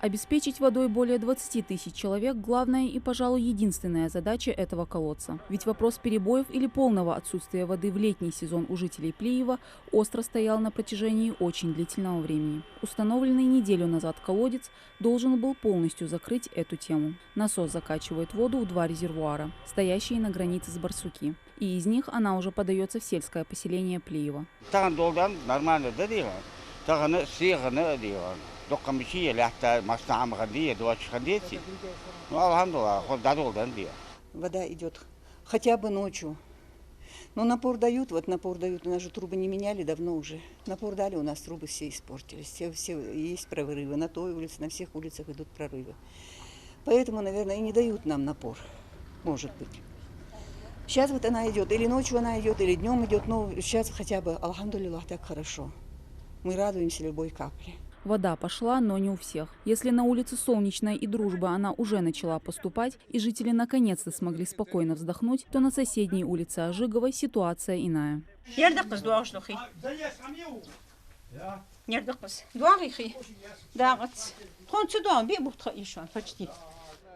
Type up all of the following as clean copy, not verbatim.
Обеспечить водой более 20 тысяч человек – главная и, пожалуй, единственная задача этого колодца. Ведь вопрос перебоев или полного отсутствия воды в летний сезон у жителей Плиева остро стоял на протяжении очень длительного времени. Установленный неделю назад колодец должен был полностью закрыть эту тему. Насос закачивает воду в 2 резервуара, стоящие на границе с Барсуки. И из них она уже подается в сельское поселение Плиева. Вода идет хотя бы ночью. Но напор дают, у нас же трубы не меняли давно уже. Напор дали, у нас трубы все испортились, все есть прорывы. На той улице, на всех улицах идут прорывы. Поэтому, наверное, и не дают нам напор, может быть. Сейчас вот она идет, или ночью она идет, или днем идет, но сейчас хотя бы, алхамдулиллах, так хорошо. Мы радуемся любой капле. Вода пошла, но не у всех. Если на улице Солнечная и Дружбы она уже начала поступать, и жители наконец-то смогли спокойно вздохнуть, то на соседней улице Ожиговой ситуация иная.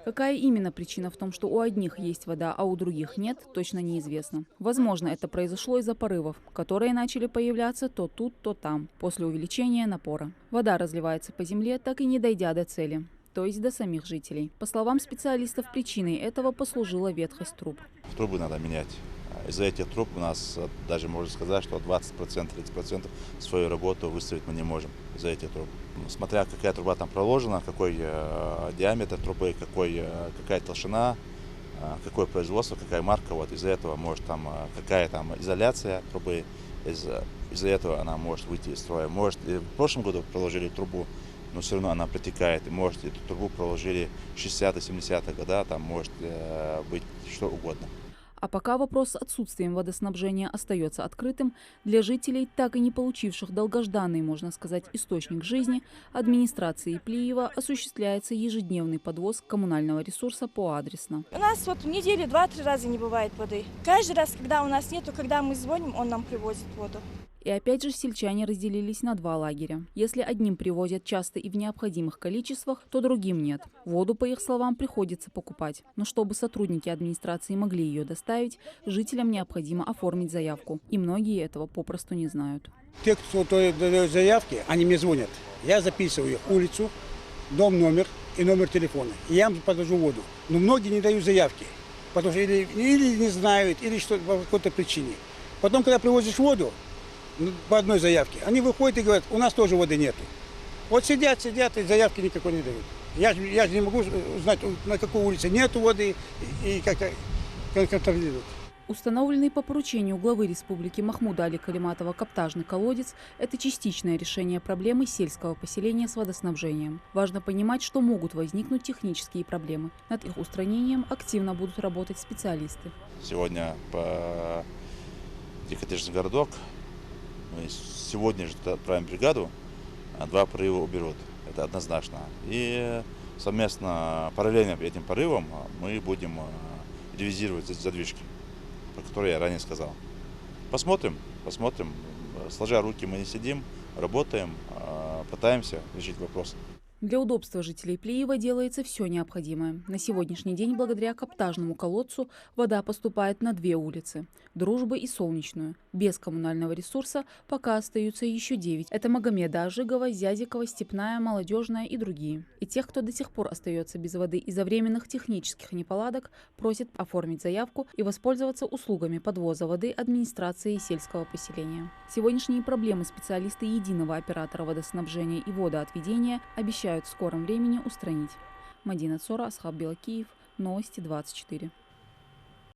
Какая именно причина в том, что у одних есть вода, а у других нет, точно неизвестно. Возможно, это произошло из-за порывов, которые начали появляться то тут, то там, после увеличения напора. Вода разливается по земле, так и не дойдя до цели, то есть до самих жителей. По словам специалистов, причиной этого послужила ветхость труб. Трубы надо менять. Из-за этих труб у нас даже можно сказать, что 20-30% свою работу выставить мы не можем из-за этих труб. Смотря какая труба там проложена, какой диаметр трубы, какая толщина, какое производство, какая марка, вот из-за этого может там какая там изоляция трубы, из-за этого она может выйти из строя. Может, и в прошлом году проложили трубу, но все равно она протекает, и может эту трубу проложили 60-70-е года, там может быть что угодно. А пока вопрос с отсутствием водоснабжения остается открытым, для жителей, так и не получивших долгожданный, можно сказать, источник жизни, администрацией Плиева осуществляется ежедневный подвоз коммунального ресурса поадресно. У нас вот в неделю 2-3 раза не бывает воды. Каждый раз, когда у нас нету, когда мы звоним, он нам привозит воду. И опять же сельчане разделились на 2 лагеря. Если одним привозят часто и в необходимых количествах, то другим нет. Воду, по их словам, приходится покупать. Но чтобы сотрудники администрации могли ее доставить, жителям необходимо оформить заявку. И многие этого попросту не знают. Те, кто дает заявки, они мне звонят. Я записываю улицу, дом, номер и номер телефона. И я им подложу воду. Но многие не дают заявки, потому что или не знают, или что по какой-то причине. Потом, когда привозишь воду, по одной заявке, они выходят и говорят, у нас тоже воды нету. Вот сидят и заявки никакой не дают. Я же не могу узнать, на какой улице нету воды и как контролируют. Установленный по поручению главы республики Махмуда Али Калиматова каптажный колодец – это частичное решение проблемы сельского поселения с водоснабжением. Важно понимать, что могут возникнуть технические проблемы. Над их устранением активно будут работать специалисты. Сегодня по Екатеринский городок мы сегодня же отправим бригаду, 2 порыва уберут, это однозначно. И совместно, параллельно этим порывам мы будем ревизировать задвижки, про которые я ранее сказал. Посмотрим, сложа руки мы не сидим, работаем, пытаемся решить вопрос. Для удобства жителей Плиева делается все необходимое. На сегодняшний день благодаря каптажному колодцу вода поступает на 2 улицы – Дружбы и Солнечную. Без коммунального ресурса пока остаются еще 9. Это Магомеда Ожигова, Зязикова, Степная, Молодежная и другие. И тех, кто до сих пор остается без воды из-за временных технических неполадок, просят оформить заявку и воспользоваться услугами подвоза воды администрации сельского поселения. Сегодняшние проблемы специалисты единого оператора водоснабжения и водоотведения обещают в скором времени устранить. Мадина Цора, Асхаб Белакиев, Новости 24.